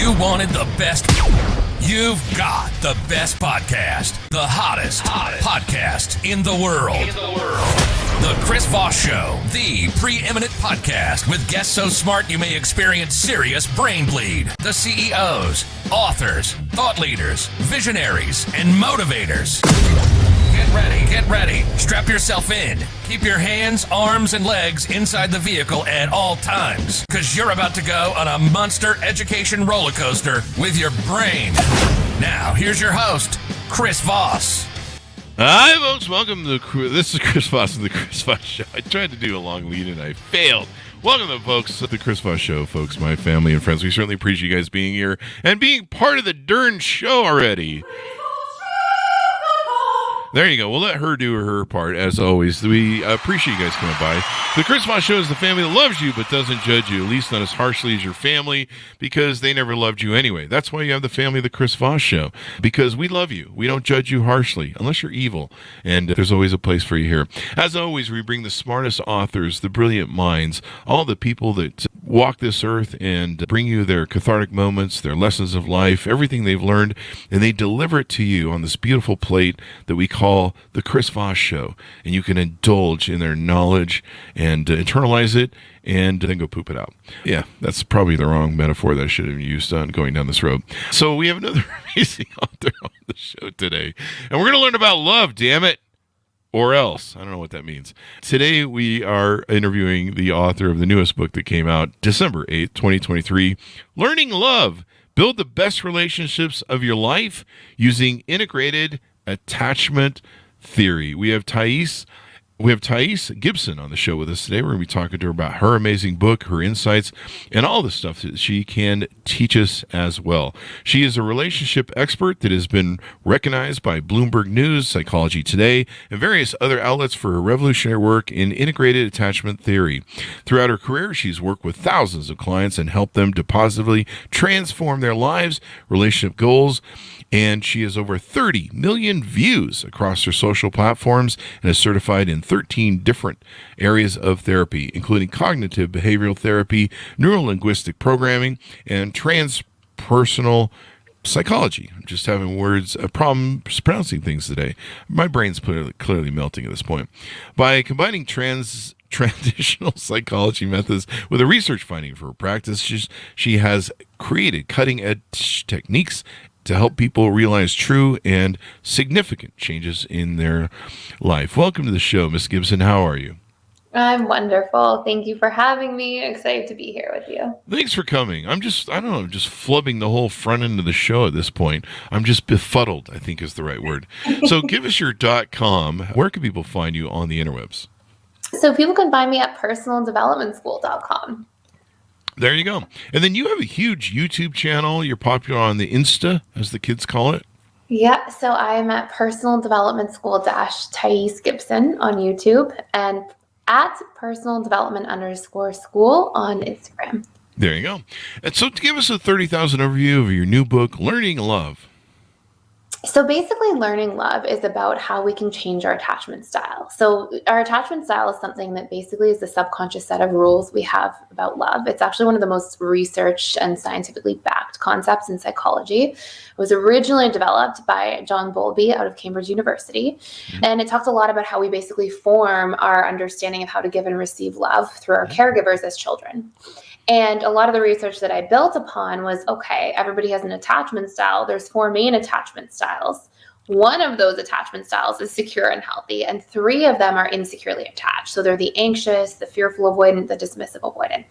You wanted the best. You've got the best podcast. The hottest podcast in the world. The Chris Voss Show, the preeminent podcast with guests so smart you may experience serious brain bleed. The CEOs, authors, thought leaders, visionaries, and motivators. Get ready. Strap yourself in. Keep your hands, arms, and legs inside the vehicle at all times, because you're about to go on a monster education roller coaster with your brain. Now, here's your host, Chris Voss. Hi, folks. Welcome to this is Chris Voss of the Chris Voss Show. I tried to do a long lead and I failed. Welcome to folks at the Chris Voss Show, folks, my family and friends. We certainly appreciate you guys being here and being part of the darn show already. There you go. We'll let her do her part, as always. We appreciate you guys coming by. The Chris Voss Show is the family that loves you but doesn't judge you, at least not as harshly as your family, because they never loved you anyway. That's why you have the family of the Chris Voss Show, because we love you. We don't judge you harshly, unless you're evil, and there's always a place for you here. As always, we bring the smartest authors, the brilliant minds, all the people that walk this earth and bring you their cathartic moments, their lessons of life, everything they've learned, and they deliver it to you on this beautiful plate that we call the Chris Voss Show. And you can indulge in their knowledge and internalize it and then go poop it out. Yeah, that's probably the wrong metaphor that I should have used on going down this road. So we have another amazing author on the show today, and we're going to learn about love, damn it. Or else. I don't know what that means. Today, we are interviewing the author of the newest book that came out December 8th, 2023, Learning Love, Build the Best Relationships of Your Life Using Integrated Attachment Theory. We have Thais Gibson on the show with us today. We're going to be talking to her about her amazing book, her insights, and all the stuff that she can teach us as well. She is a relationship expert that has been recognized by Bloomberg News, Psychology Today, and various other outlets for her revolutionary work in integrated attachment theory. Throughout her career, she's worked with thousands of clients and helped them to positively transform their lives, relationship goals, and she has over 30 million views across her social platforms and is certified in 13 different areas of therapy, including cognitive behavioral therapy, neuro-linguistic programming, and transpersonal psychology. I'm just having problems pronouncing things today. My brain's clearly melting at this point. By combining traditional psychology methods with a research finding for her practice, she has created cutting-edge techniques to help people realize true and significant changes in their life. Welcome to the show, Miss Gibson. How are you? I'm wonderful. Thank you for having me. Excited to be here with you. Thanks for coming. I'm just flubbing the whole front end of the show at this point. I'm just befuddled, I think is the right word. So give us your .com. Where can people find you on the interwebs? So people can find me at personaldevelopmentschool.com. There you go. And then you have a huge YouTube channel. You're popular on the Insta, as the kids call it. Yeah, so I'm at Personal Development School Thais Gibson on YouTube and at Personal Development _school on Instagram. There you go. And so to give us a 30,000 overview of your new book, Learning Love. So basically, learning love is about how we can change our attachment style. So our attachment style is something that basically is the subconscious set of rules we have about love. It's actually one of the most researched and scientifically backed concepts in psychology. It was originally developed by John Bowlby out of Cambridge University. And it talks a lot about how we basically form our understanding of how to give and receive love through our caregivers as children. And a lot of the research that I built upon was, okay, everybody has an attachment style. There's 4 main attachment styles. One of those attachment styles is secure and healthy, and 3 of them are insecurely attached. So they're the anxious, the fearful avoidant, the dismissive avoidant.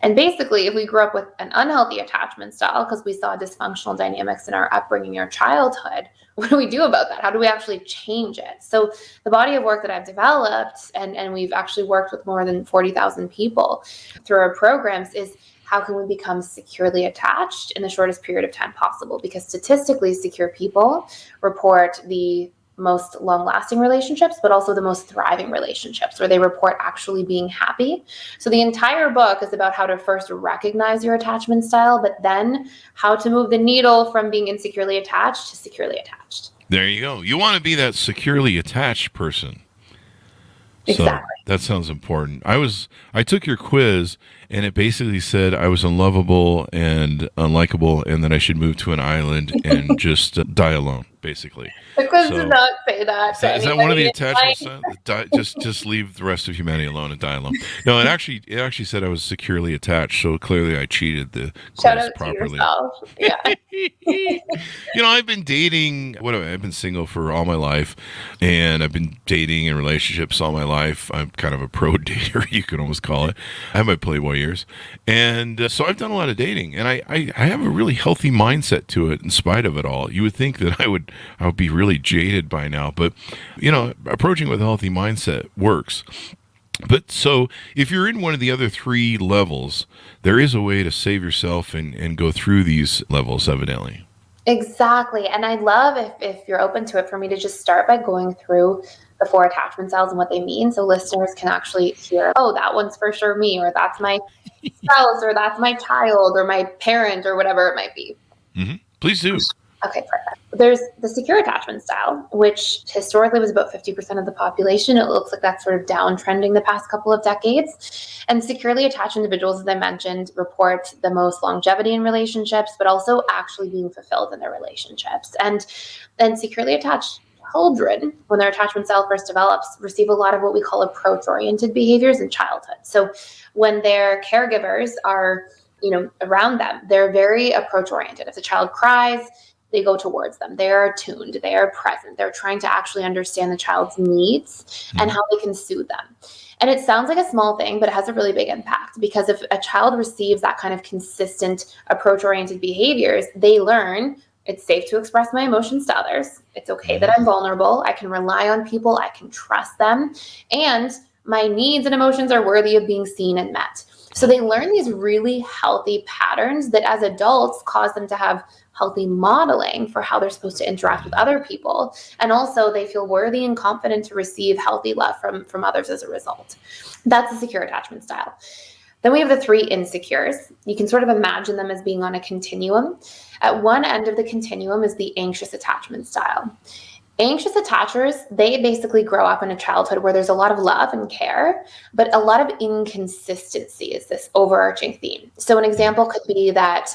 And basically, if we grew up with an unhealthy attachment style because we saw dysfunctional dynamics in our upbringing or childhood, what do we do about that? How do we actually change it? So the body of work that I've developed, and we've actually worked with more than 40,000 people through our programs, is how can we become securely attached in the shortest period of time possible? Because statistically, secure people report the most long-lasting relationships, but also the most thriving relationships where they report actually being happy. So the entire book is about how to first recognize your attachment style, but then how to move the needle from being insecurely attached to securely attached. There you go. You want to be that securely attached person. Exactly. That sounds important. I took your quiz, and it basically said I was unlovable and unlikable, and that I should move to an island and just die alone, basically. The quiz does not say that. Is that one of the attachments? Just leave the rest of humanity alone and die alone. No, it actually said I was securely attached, so clearly I cheated the quiz properly. To yourself. Yeah. I've been dating. I've been single for all my life, and I've been dating in relationships all my life. I'm kind of a pro dater, you could almost call it. I have my Playboy years, and so I've done a lot of dating, and I have a really healthy mindset to it. In spite of it all, you would think that I would be really jaded by now, but approaching with a healthy mindset works. But so if you're in one of the other three levels, there is a way to save yourself and go through these levels, evidently. Exactly. And I'd love if you're open to it for me to just start by going through the 4 attachment styles and what they mean, so listeners can actually hear, oh, that one's for sure me, or that's my spouse, or that's my child, or my parent, or whatever it might be. Mm-hmm. Please do. Okay, perfect. There's the secure attachment style, which historically was about 50% of the population. It looks like that's sort of downtrending the past couple of decades. And securely attached individuals, as I mentioned, report the most longevity in relationships, but also actually being fulfilled in their relationships. And then securely attached children, when their attachment style first develops, receive a lot of what we call approach-oriented behaviors in childhood. So when their caregivers are, around them, they're very approach-oriented. If the child cries, they go towards them. They are attuned. They are present. They're trying to actually understand the child's needs and how they can soothe them. And it sounds like a small thing, but it has a really big impact, because if a child receives that kind of consistent approach-oriented behaviors, they learn it's safe to express my emotions to others. It's okay that I'm vulnerable. I can rely on people. I can trust them. And my needs and emotions are worthy of being seen and met. So they learn these really healthy patterns that as adults cause them to have healthy modeling for how they're supposed to interact with other people. And also they feel worthy and confident to receive healthy love from others as a result. That's the secure attachment style. Then we have the 3 insecures. You can sort of imagine them as being on a continuum. At one end of the continuum is the anxious attachment style. Anxious attachers, they basically grow up in a childhood where there's a lot of love and care, but a lot of inconsistency is this overarching theme. So an example could be that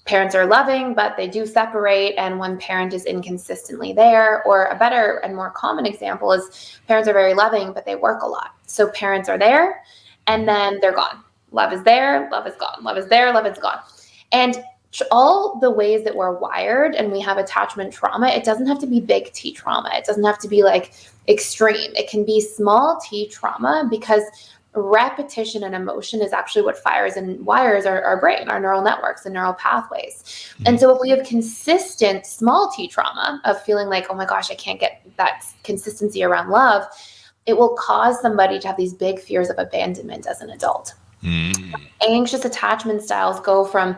parents are loving, but they do separate, and one parent is inconsistently there. Or a better and more common example is parents are very loving, but they work a lot. So parents are there, and then they're gone. Love is there, love is gone. Love is there, love is gone. And all the ways that we're wired and we have attachment trauma, it doesn't have to be big T trauma. It doesn't have to be like extreme. It can be small T trauma, because repetition and emotion is actually what fires and wires our brain, our neural networks and neural pathways. And so if we have consistent small T trauma of feeling like, oh my gosh, I can't get that consistency around love, it will cause somebody to have these big fears of abandonment as an adult. Anxious attachment styles go from,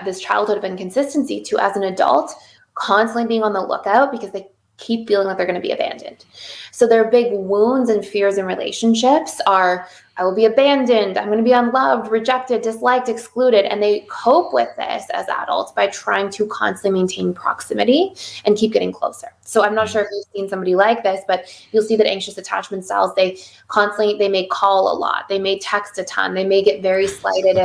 this childhood of inconsistency to, as an adult, constantly being on the lookout because they keep feeling like they're going to be abandoned. So their big wounds and fears in relationships are, I will be abandoned, I'm going to be unloved, rejected, disliked, excluded. And they cope with this as adults by trying to constantly maintain proximity and keep getting closer. So I'm not sure if you've seen somebody like this, but you'll see that anxious attachment styles, they may call a lot. They may text a ton. They may get very slighted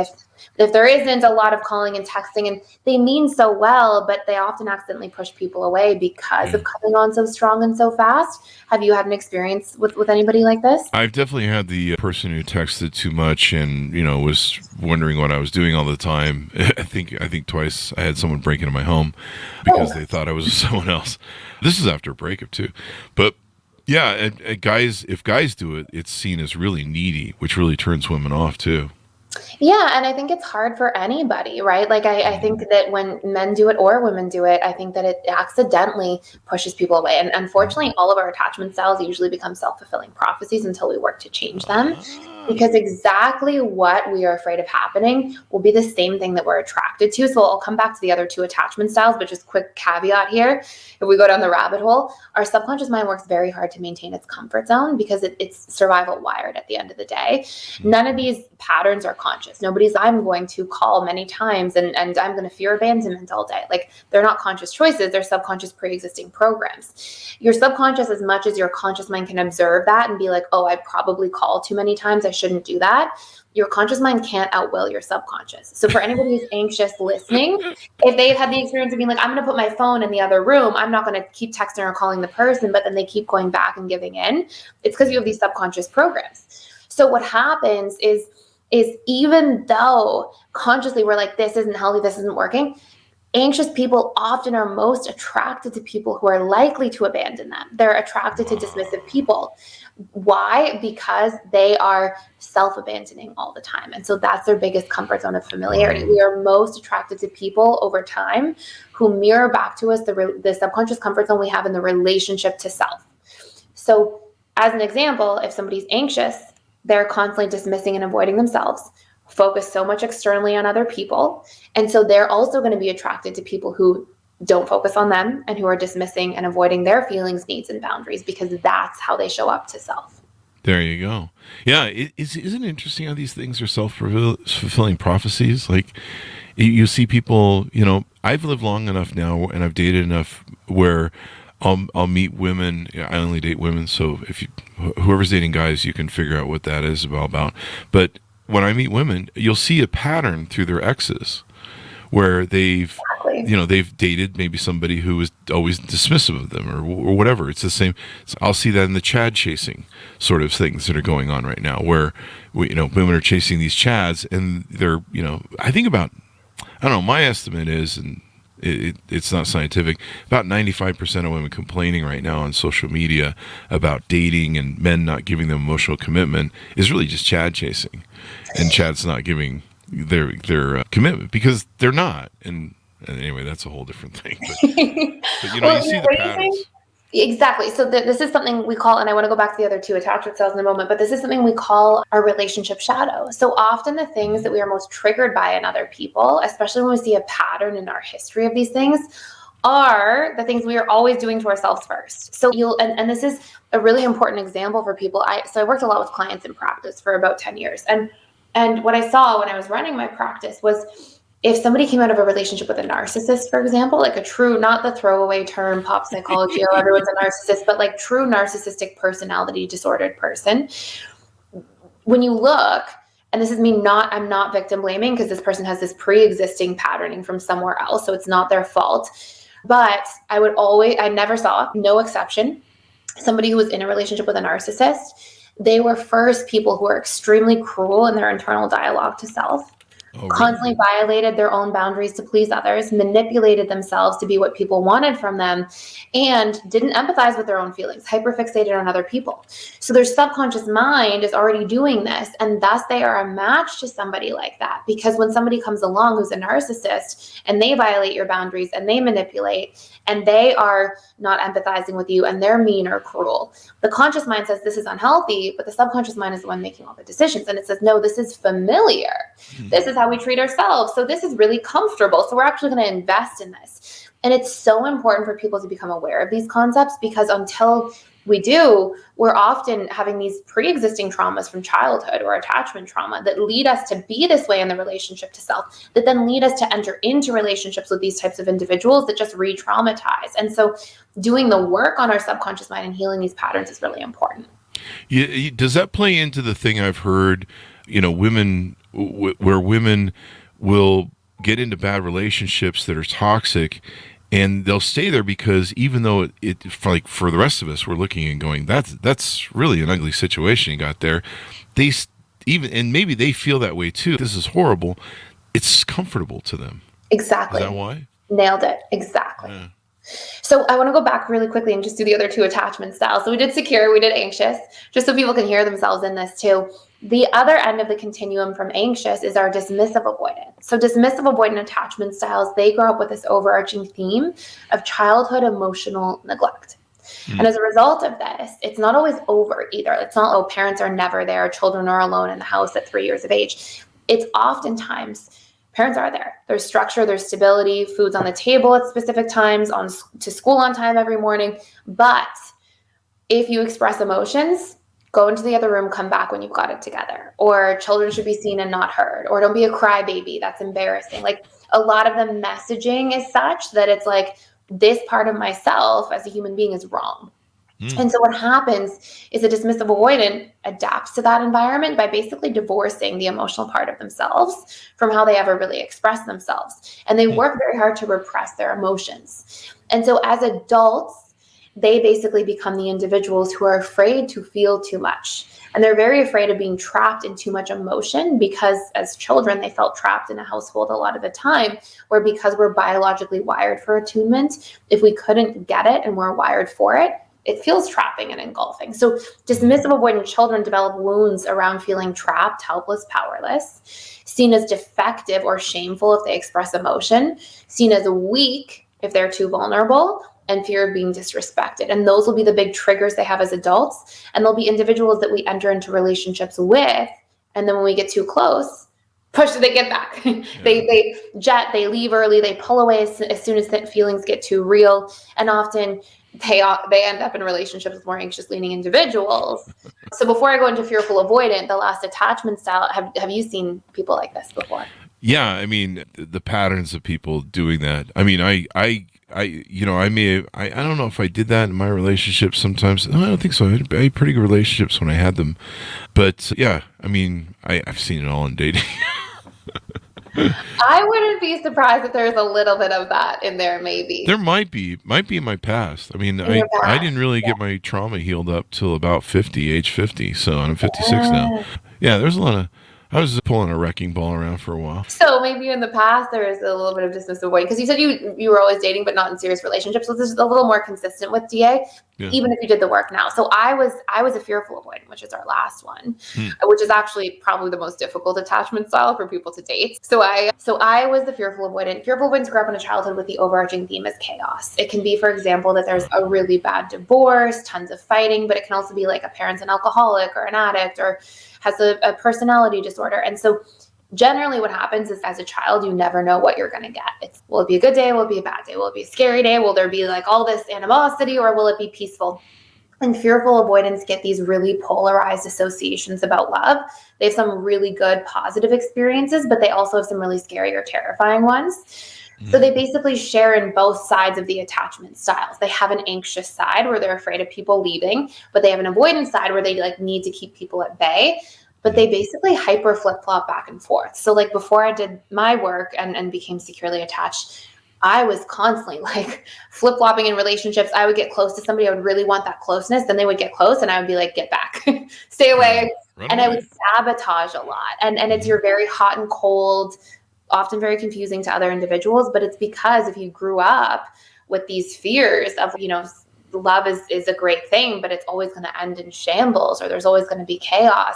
if there isn't a lot of calling and texting, and they mean so well, but they often accidentally push people away because of coming on so strong and so fast. Have you had an experience with anybody like this? I've definitely had the person who texted too much and, was wondering what I was doing all the time. I think twice I had someone break into my home because they thought I was with someone else. This is after a breakup too. But yeah, and if guys do it, it's seen as really needy, which really turns women off too. Yeah, and I think it's hard for anybody, right? Like I think that when men do it or women do it, I think that it accidentally pushes people away. And unfortunately, all of our attachment styles usually become self-fulfilling prophecies until we work to change them. Because exactly what we are afraid of happening will be the same thing that we're attracted to. So I'll come back to the other two attachment styles, but just quick caveat here. If we go down the rabbit hole, our subconscious mind works very hard to maintain its comfort zone because it's survival wired at the end of the day. None of these patterns are conscious. Nobody's, I'm going to call many times and I'm going to fear abandonment all day. Like, they're not conscious choices. They're subconscious pre-existing programs. Your subconscious, as much as your conscious mind can observe that and be like, oh, I probably call too many times, I shouldn't do that. Your conscious mind can't outwill your subconscious. So for anybody who's anxious listening, if they've had the experience of being like, I'm going to put my phone in the other room, I'm not going to keep texting or calling the person, but then they keep going back and giving in, it's because you have these subconscious programs. So what happens is even though consciously we're like, this isn't healthy, this isn't working, anxious people often are most attracted to people who are likely to abandon them. They're attracted to dismissive people. Why? Because they are self-abandoning all the time. And so that's their biggest comfort zone of familiarity. We are most attracted to people over time who mirror back to us the subconscious comfort zone we have in the relationship to self. So as an example, if somebody's anxious, they're constantly dismissing and avoiding themselves, focus so much externally on other people. And so they're also going to be attracted to people who don't focus on them and who are dismissing and avoiding their feelings, needs, and boundaries, because that's how they show up to self. There you go. Yeah. Isn't it interesting how these things are self-fulfilling prophecies? Like, you see people, I've lived long enough now and I've dated enough where I'll meet women. I only date women. So whoever's dating guys, you can figure out what that is about. But when I meet women, you'll see a pattern through their exes where they've dated maybe somebody who was always dismissive of them or whatever. It's the same. I'll see that in the Chad chasing sort of things that are going on right now where, women are chasing these Chads and they're, I think about, I don't know, my estimate is, and it's not scientific, about 95% of women complaining right now on social media about dating and men not giving them emotional commitment is really just Chad chasing, and Chad's not giving their commitment because they're not. And anyway, that's a whole different thing. But you see the patterns. Exactly. So this is something we call, and I want to go back to the other two attachment styles in a moment, but this is something we call our relationship shadow. So often the things that we are most triggered by in other people, especially when we see a pattern in our history of these things, are the things we are always doing to ourselves first. So and this is a really important example for people. I worked a lot with clients in practice for about 10 years. And what I saw when I was running my practice was, if somebody came out of a relationship with a narcissist, for example, like a true, not the throwaway term, pop psychology, or everyone's a narcissist, but like true narcissistic personality disordered person, when you look, and this is me I'm not victim blaming because this person has this pre-existing patterning from somewhere else, so it's not their fault. But I never saw, no exception, somebody who was in a relationship with a narcissist, they were first people who were extremely cruel in their internal dialogue to self. Constantly violated their own boundaries to please others, manipulated themselves to be what people wanted from them, and didn't empathize with their own feelings, hyperfixated on other people. So their subconscious mind is already doing this, and thus they are a match to somebody like that. Because when somebody comes along who's a narcissist and they violate your boundaries and they manipulate and they are not empathizing with you and they're mean or cruel, the conscious mind says this is unhealthy, but the subconscious mind is the one making all the decisions. And it says, no, this is familiar. This is how we treat ourselves. So this is really comfortable. So we're actually going to invest in this. And it's so important for people to become aware of these concepts, because until we do, we're often having these pre-existing traumas from childhood or attachment trauma that lead us to be this way in the relationship to self, that then lead us to enter into relationships with these types of individuals that just re-traumatize. And so doing the work on our subconscious mind and healing these patterns is really important. Yeah, does that play into the thing I've heard, women, where women will get into bad relationships that are toxic, and they'll stay there because even though for the rest of us, we're looking and going, that's really an ugly situation you got there. And maybe they feel that way too. This is horrible. It's comfortable to them. Exactly. Is that why? Nailed it. Exactly. Yeah. So I want to go back really quickly and just do the other two attachment styles. So we did secure, we did anxious, just so people can hear themselves in this too. The other end of the continuum from anxious is our dismissive avoidant. So dismissive avoidant attachment styles, they grow up with this overarching theme of childhood emotional neglect. And as a result of this, it's not always over either. It's not, oh, parents are never there, children are alone in the house at 3 years of age. It's oftentimes parents are there. There's structure, there's stability, food's on the table at specific times, to school on time every morning. But if you express emotions, go into the other room, come back when you've got it together. Or children should be seen and not heard. Or don't be a crybaby. That's embarrassing. Like, a lot of the messaging is such that it's like, this part of myself as a human being is wrong. And so what happens is a dismissive avoidant adapts to that environment by basically divorcing the emotional part of themselves from how they ever really express themselves. And they work very hard to repress their emotions. And so as adults, they basically become the individuals who are afraid to feel too much. And they're very afraid of being trapped in too much emotion, because as children, they felt trapped in a household a lot of the time, where because we're biologically wired for attunement, if we couldn't get it and we're wired for it, it feels trapping and engulfing. So dismissive avoidant children develop wounds around feeling trapped, helpless, powerless, seen as defective or shameful if they express emotion, seen as weak if they're too vulnerable, and fear of being disrespected. And those will be the big triggers they have as adults. And they'll be individuals that we enter into relationships with. And then when we get too close, they get back. Yeah. They leave early, they pull away as soon as the feelings get too real. And often they end up in relationships with more anxious leaning individuals. So before I go into fearful avoidant, the last attachment style, have you seen people like this before? Yeah, I mean, the patterns of people doing that. I mean, I don't know if I did that in my relationships sometimes. No, I don't think so. I had pretty good relationships when I had them. But yeah, I mean, I've seen it all in dating. I wouldn't be surprised if there's a little bit of that in there, maybe. There might be in my past. I mean, I didn't really get my trauma healed up till about age 50. So I'm 56 now. Yeah, there's a lot of, I was pulling a wrecking ball around for a while. So maybe in the past there is a little bit of dismissive avoidance, because you said you were always dating but not in serious relationships. So this is a little more consistent with DA, even if you did the work now. So I was a fearful avoidant, which is our last one, which is actually probably the most difficult attachment style for people to date. So I was the fearful avoidant. Fearful avoidants grew up in a childhood with the overarching theme as chaos. It can be, for example, that there's a really bad divorce, tons of fighting, but it can also be like a parent's an alcoholic or an addict or has a personality disorder. And so generally what happens is, as a child, you never know what you're going to get. Will it be a good day? Will it be a bad day? Will it be a scary day? Will there be like all this animosity, or will it be peaceful? And fearful avoidants get these really polarized associations about love. They have some really good positive experiences, but they also have some really scary or terrifying ones. So they basically share in both sides of the attachment styles. They have an anxious side where they're afraid of people leaving, but they have an avoidance side where they like need to keep people at bay. But they basically hyper flip-flop back and forth. So like before I did my work and became securely attached, I was constantly like flip-flopping in relationships. I would get close to somebody. I would really want that closeness. Then they would get close and I would be like, get back, stay away. And I would sabotage a lot. And it's you're very hot and cold, often very confusing to other individuals. But it's because if you grew up with these fears of, love is a great thing, but it's always going to end in shambles, or there's always going to be chaos.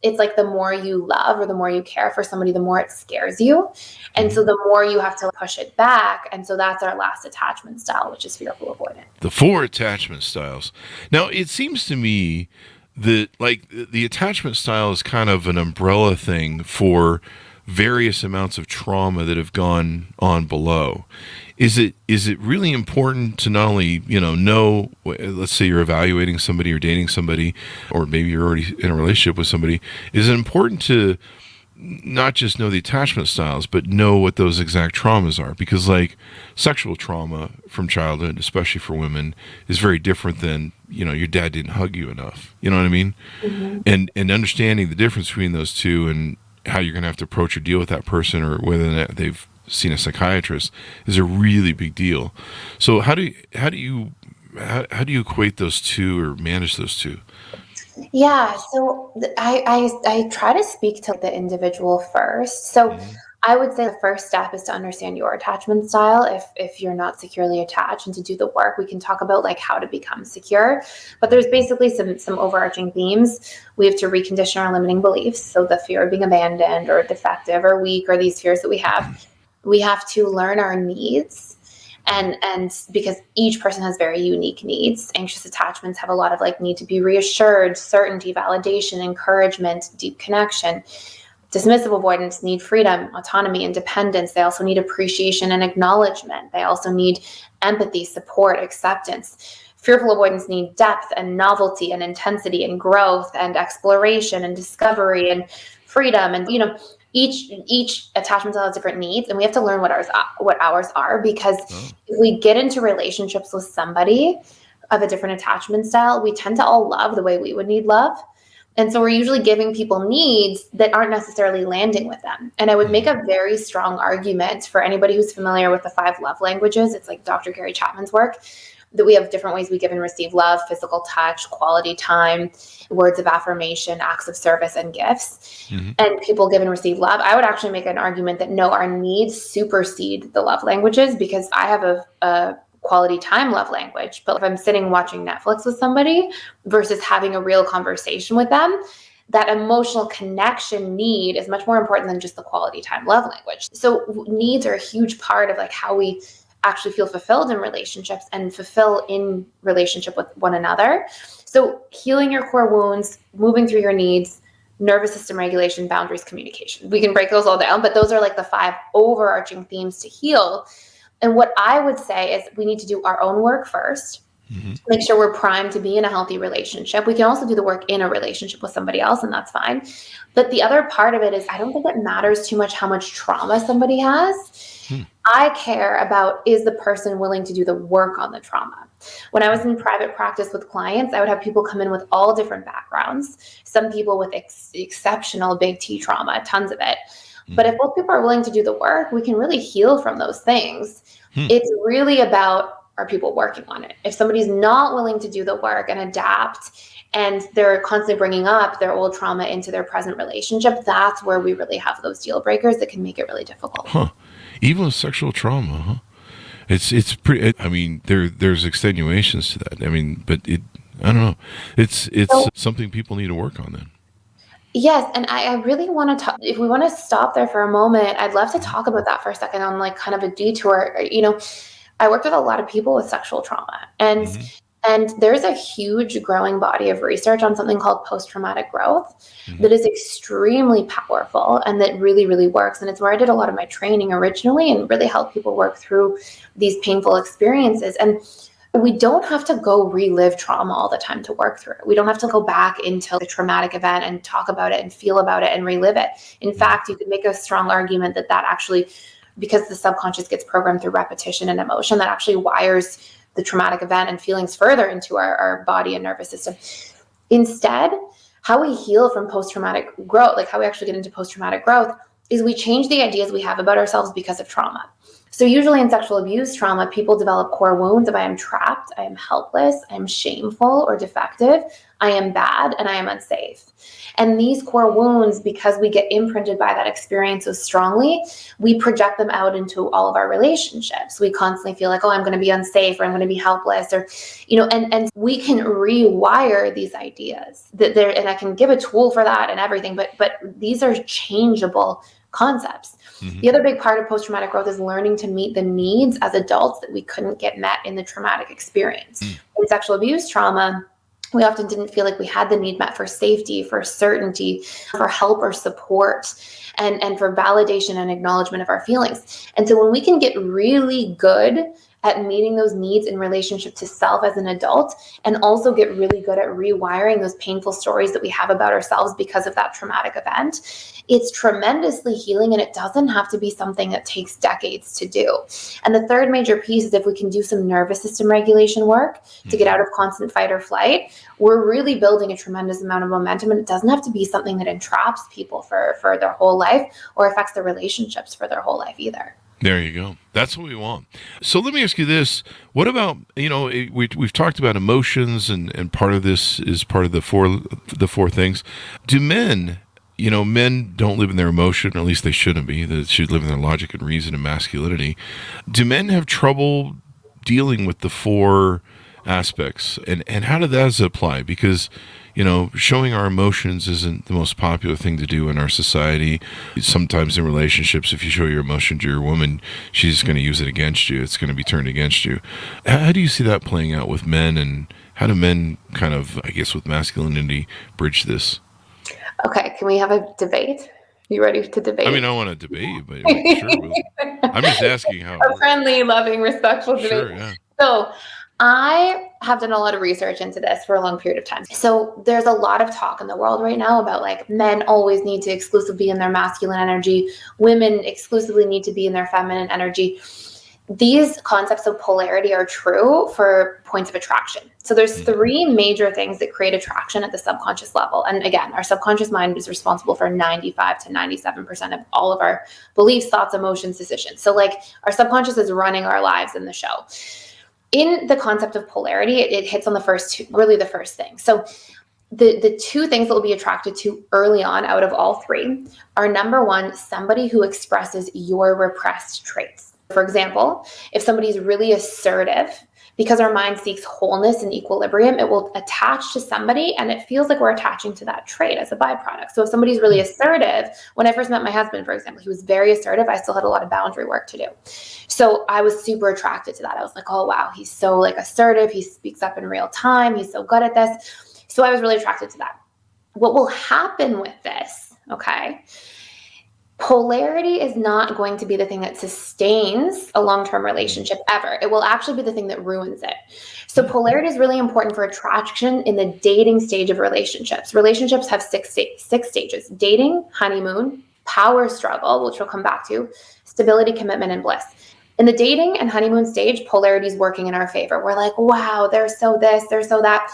It's like the more you love or the more you care for somebody, the more it scares you. And so the more you have to push it back. And so that's our last attachment style, which is fearful avoidant. The 4 attachment styles. Now, it seems to me that like the attachment style is kind of an umbrella thing for various amounts of trauma that have gone on below. Is it really important to not only, know, let's say you're evaluating somebody or dating somebody, or maybe you're already in a relationship with somebody, is it important to not just know the attachment styles, but know what those exact traumas are? Because like sexual trauma from childhood, especially for women, is very different than, your dad didn't hug you enough. You know what I mean? Mm-hmm. And understanding the difference between those two and how you're going to have to approach or deal with that person, or whether or not they've seen a psychiatrist, is a really big deal. So how do you equate those two or manage those two? Yeah, so I try to speak to the individual first. So I would say the first step is to understand your attachment style. If you're not securely attached, and to do the work, we can talk about like how to become secure. But there's basically some overarching themes. We have to recondition our limiting beliefs. So the fear of being abandoned or defective or weak, or these fears that we have to learn our needs. And because each person has very unique needs. Anxious attachments have a lot of like need to be reassured, certainty, validation, encouragement, deep connection. Dismissive avoidance need freedom, autonomy, independence. They also need appreciation and acknowledgement. They also need empathy, support, acceptance. Fearful avoidance need depth and novelty and intensity and growth and exploration and discovery and freedom. And, each attachment style has different needs, and we have to learn what ours are, because if we get into relationships with somebody of a different attachment style, we tend to all love the way we would need love. And so we're usually giving people needs that aren't necessarily landing with them. And I would make a very strong argument for anybody who's familiar with the 5 love languages. It's like Dr. Gary Chapman's work, that we have different ways we give and receive love: physical touch, quality time, words of affirmation, acts of service, and gifts. And people give and receive love. I would actually make an argument that no, our needs supersede the love languages, because I have a quality time love language. But if I'm sitting watching Netflix with somebody versus having a real conversation with them, that emotional connection need is much more important than just the quality time love language. So needs are a huge part of like how we actually feel fulfilled in relationships and fulfill in relationship with one another. So healing your core wounds, moving through your needs, nervous system regulation, boundaries, communication. We can break those all down, but those are like the 5 overarching themes to heal. And what I would say is we need to do our own work first. Make sure we're primed to be in a healthy relationship. We can also do the work in a relationship with somebody else, and that's fine. But the other part of it is I don't think it matters too much how much trauma somebody has. I care about, is the person willing to do the work on the trauma? When I was in private practice with clients, I would have people come in with all different backgrounds. Some people with exceptional big T trauma, tons of it. But if both people are willing to do the work, we can really heal from those things. It's really about, are people working on it? If somebody's not willing to do the work and adapt, and they're constantly bringing up their old trauma into their present relationship, that's where we really have those deal breakers that can make it really difficult. Even with sexual trauma, It's pretty. I mean, there's extenuations to that. I mean, but I don't know. It's something people need to work on then. Yes, and I really want to talk, if we want to stop there for a moment, I'd love to talk about that for a second on like kind of a detour. I worked with a lot of people with sexual trauma, and there's a huge growing body of research on something called post-traumatic growth that is extremely powerful and that really, really works. And it's where I did a lot of my training originally and really help people work through these painful experiences. And we don't have to go relive trauma all the time to work through it. We don't have to go back into the traumatic event and talk about it and feel about it and relive it. In fact, you could make a strong argument that actually, because the subconscious gets programmed through repetition and emotion, that actually wires the traumatic event and feelings further into our body and nervous system. Instead, how we heal from post-traumatic growth, like how we actually get into post-traumatic growth, is we change the ideas we have about ourselves because of trauma. So usually in sexual abuse trauma, people develop core wounds of I am trapped, I am helpless, I am shameful or defective, I am bad, and I am unsafe. And these core wounds, because we get imprinted by that experience so strongly, we project them out into all of our relationships. We constantly feel like, oh, I'm going to be unsafe, or I'm going to be helpless, or, and we can rewire these ideas and I can give a tool for that and everything, but these are changeable concepts. The other big part of post-traumatic growth is learning to meet the needs as adults that we couldn't get met in the traumatic experience. In sexual abuse trauma, we often didn't feel like we had the need met for safety, for certainty, for help or support, and for validation and acknowledgement of our feelings. And so when we can get really good at meeting those needs in relationship to self as an adult, and also get really good at rewiring those painful stories that we have about ourselves because of that traumatic event, it's tremendously healing, and it doesn't have to be something that takes decades to do. And the third major piece is if we can do some nervous system regulation work to get out of constant fight or flight, we're really building a tremendous amount of momentum, and it doesn't have to be something that entraps people for their whole life or affects their relationships for their whole life either. There you go. That's what we want. So let me ask you this. What about, we've talked about emotions, and part of this is part of the four things. Do men don't live in their emotion, or at least they shouldn't be. They should live in their logic and reason and masculinity. Do men have trouble dealing with the four aspects? And how do those apply? Because, showing our emotions isn't the most popular thing to do in our society. Sometimes in relationships, if you show your emotion to your woman, she's going to use it against you. It's going to be turned against you. How do you see that playing out with men, and how do men kind of, I guess, with masculinity, bridge this? Okay, can we have a debate? You ready to debate? I mean, I want to debate, but sure. I'm just asking how. A friendly, loving, respectful debate. Sure, yeah. So I have done a lot of research into this for a long period of time. So there's a lot of talk in the world right now about like men always need to exclusively be in their masculine energy. Women exclusively need to be in their feminine energy. These concepts of polarity are true for points of attraction. So there's three major things that create attraction at the subconscious level. And again, our subconscious mind is responsible for 95 to 97% of all of our beliefs, thoughts, emotions, decisions. So like our subconscious is running our lives in the show. In the concept of polarity, it hits on the first thing. So the two things that we'll be attracted to early on out of all three are, number one, somebody who expresses your repressed traits. For example, if somebody's really assertive, because our mind seeks wholeness and equilibrium, it will attach to somebody and it feels like we're attaching to that trait as a byproduct. So if somebody's really assertive, when I first met my husband, for example, he was very assertive. I still had a lot of boundary work to do. So I was super attracted to that. I was like, oh, wow, he's so like assertive. He speaks up in real time. He's so good at this. So I was really attracted to that. What will happen with this, okay? Polarity is not going to be the thing that sustains a long-term relationship ever. It will actually be the thing that ruins it. So polarity is really important for attraction in the dating stage of relationships. Relationships have six stages: dating, honeymoon, power struggle, which we'll come back to, stability, commitment, and bliss. In the dating and honeymoon stage, polarity is working in our favor. We're like, wow, they're so this, they're so that.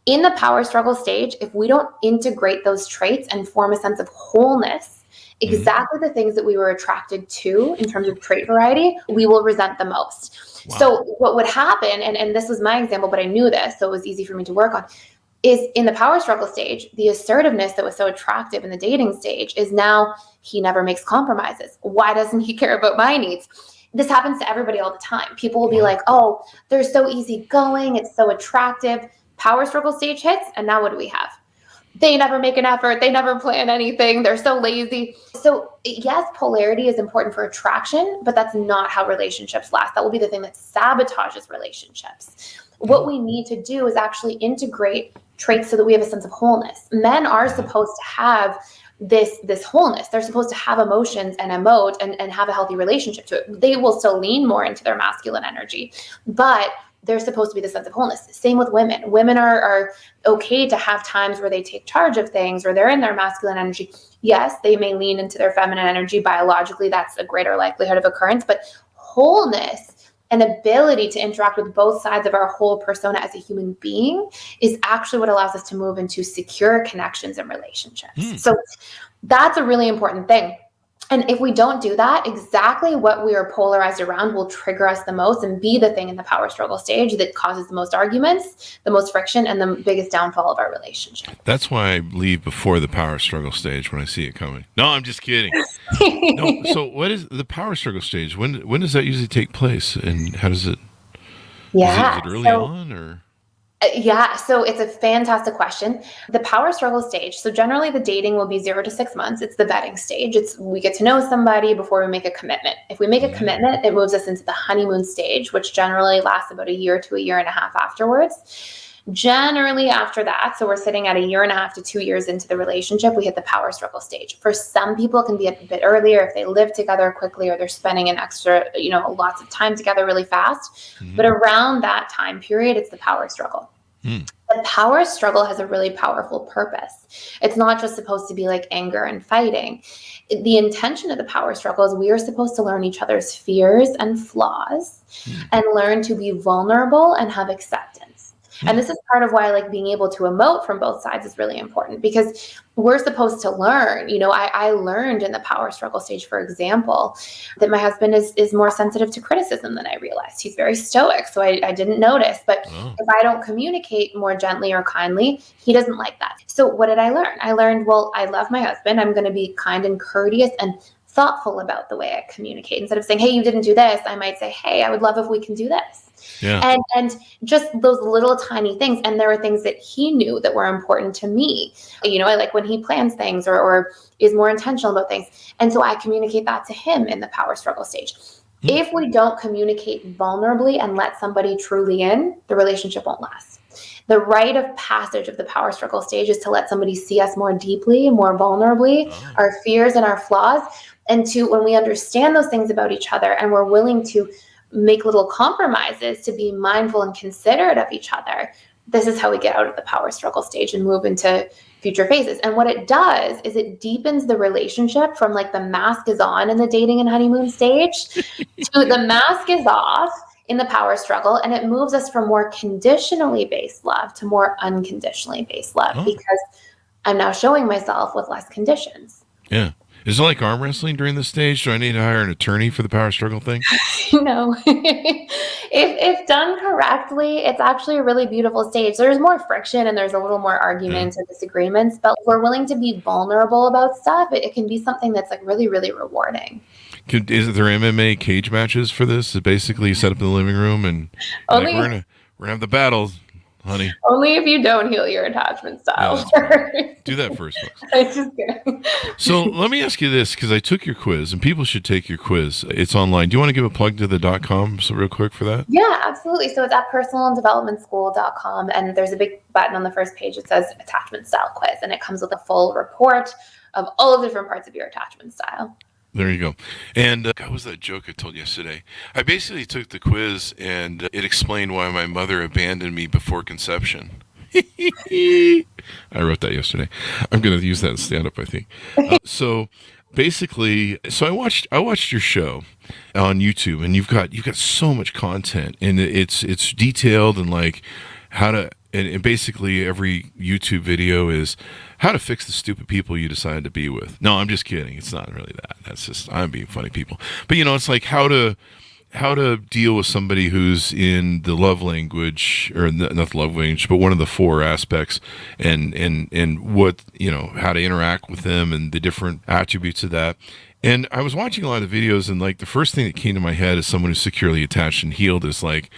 In the power struggle stage, if we don't integrate those traits and form a sense of wholeness, exactly the things that we were attracted to in terms of trait variety, we will resent the most. Wow. So what would happen, and this was my example, but I knew this, so it was easy for me to work on, is in the power struggle stage, the assertiveness that was so attractive in the dating stage is now he never makes compromises. Why doesn't he care about my needs? This happens to everybody all the time. People will be like, oh, they're so easygoing, it's so attractive. Power struggle stage hits, and now what do we have? They never make an effort. They never plan anything. They're so lazy. So yes, polarity is important for attraction, but that's not how relationships last. That will be the thing that sabotages relationships. What we need to do is actually integrate traits so that we have a sense of wholeness. Men are supposed to have this wholeness. They're supposed to have emotions and emote and have a healthy relationship to it. They will still lean more into their masculine energy, but there's supposed to be the sense of wholeness. Same with women. Women are okay to have times where they take charge of things or they're in their masculine energy. Yes, they may lean into their feminine energy biologically. That's a greater likelihood of occurrence. But wholeness and ability to interact with both sides of our whole persona as a human being is actually what allows us to move into secure connections and relationships. So that's a really important thing. And if we don't do that, exactly what we are polarized around will trigger us the most and be the thing in the power struggle stage that causes the most arguments, the most friction, and the biggest downfall of our relationship. That's why I leave before the power struggle stage when I see it coming. No, I'm just kidding. No, so what is the power struggle stage? When does that usually take place, and how does it? Yeah, is it early on or? Yeah, so it's a fantastic question. The power struggle stage. So generally the dating will be 0 to 6 months. It's the vetting stage. We get to know somebody before we make a commitment. If we make a commitment, it moves us into the honeymoon stage, which generally lasts about a year to a year and a half afterwards. Generally after that, so we're sitting at a year and a half to 2 years into the relationship, we hit the power struggle stage. For some people, it can be a bit earlier if they live together quickly or they're spending an extra, lots of time together really fast. But around that time period, it's the power struggle. The power struggle has a really powerful purpose. It's not just supposed to be like anger and fighting. The intention of the power struggle is we are supposed to learn each other's fears and flaws and learn to be vulnerable and have acceptance. And this is part of why being able to emote from both sides is really important, because we're supposed to learn. I learned in the power struggle stage, for example, that my husband is more sensitive to criticism than I realized. He's very stoic, so I didn't notice. But if I don't communicate more gently or kindly, he doesn't like that. So what did I learn? I learned, well, I love my husband. I'm going to be kind and courteous and thoughtful about the way I communicate. Instead of saying, hey, you didn't do this, I might say, hey, I would love if we can do this. Yeah. And just those little tiny things. And there were things that he knew that were important to me. I like when he plans things or is more intentional about things. And so I communicate that to him in the power struggle stage. If we don't communicate vulnerably and let somebody truly in, the relationship won't last. The rite of passage of the power struggle stage is to let somebody see us more deeply, more vulnerably, our fears and our flaws. And when we understand those things about each other and we're willing to make little compromises to be mindful and considerate of each other, this is how we get out of the power struggle stage and move into future phases. And what it does is it deepens the relationship from like the mask is on in the dating and honeymoon stage to the mask is off in the power struggle. And it moves us from more conditionally based love to more unconditionally based love because I'm now showing myself with less conditions. Yeah. Is it like arm wrestling during this stage? Do I need to hire an attorney for the power struggle thing? No. If done correctly, it's actually a really beautiful stage. There's more friction and there's a little more arguments and disagreements, but if we're willing to be vulnerable about stuff, it can be something that's like really, really rewarding. Is there MMA cage matches for this? So basically, you set up in the living room and we're gonna have the battles, honey. Only if you don't heal your attachment style. Yeah, do that first, folks. I'm just kidding. So let me ask you this, because I took your quiz, and people should take your quiz. It's online. Do you want to give a plug to the .com real quick for that? Yeah, absolutely. So it's at personaldevelopmentschool.com, and there's a big button on the first page that says attachment style quiz, and it comes with a full report of all of the different parts of your attachment style. There you go. And what was that joke I told yesterday? I basically took the quiz, and it explained why my mother abandoned me before conception. I wrote that yesterday. I'm going to use that in stand-up, I think. So basically, I watched your show on YouTube, and you've got so much content, and it's detailed and like how to. And basically every YouTube video is how to fix the stupid people you decided to be with. No, I'm just kidding. It's not really that. That's just, I'm being funny people. But it's like how to deal with somebody who's in the love language, or not the love language, but one of the 4 aspects, and what, how to interact with them and the different attributes of that. And I was watching a lot of videos, and like the first thing that came to my head as someone who's securely attached and healed is like,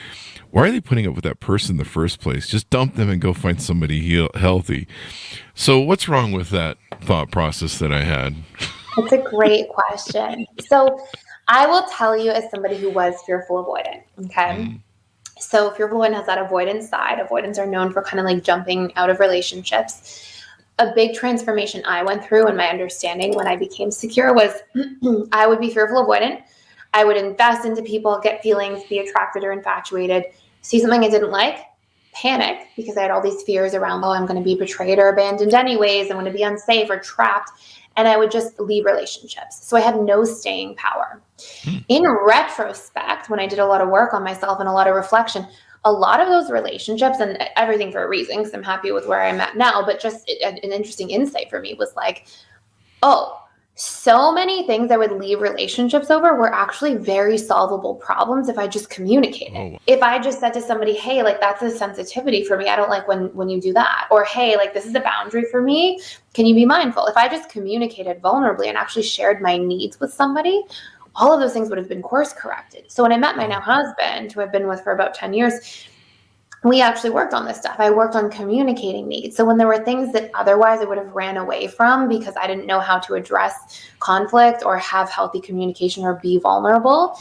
why are they putting up with that person in the first place? Just dump them and go find somebody healthy. So what's wrong with that thought process that I had? That's a great question. So I will tell you, as somebody who was fearful avoidant, okay? So fearful avoidant has that avoidance side. Avoidants are known for kind of like jumping out of relationships. A big transformation I went through in my understanding when I became secure was I would be fearful avoidant. I would invest into people, get feelings, be attracted or infatuated, see something I didn't like, panic because I had all these fears around, I'm going to be betrayed or abandoned anyways. I'm going to be unsafe or trapped. And I would just leave relationships. So I had no staying power. In retrospect, when I did a lot of work on myself and a lot of reflection, a lot of those relationships, and everything for a reason, because I'm happy with where I'm at now, but just an interesting insight for me was like, so many things I would leave relationships over were actually very solvable problems if I just communicated. If I just said to somebody, hey, like that's a sensitivity for me. I don't like when you do that. Or, hey, like this is a boundary for me. Can you be mindful? If I just communicated vulnerably and actually shared my needs with somebody, all of those things would have been course corrected. So when I met my now husband, who I've been with for about 10 years, we actually worked on this stuff. I worked on communicating needs. So when there were things that otherwise I would have ran away from because I didn't know how to address conflict or have healthy communication or be vulnerable,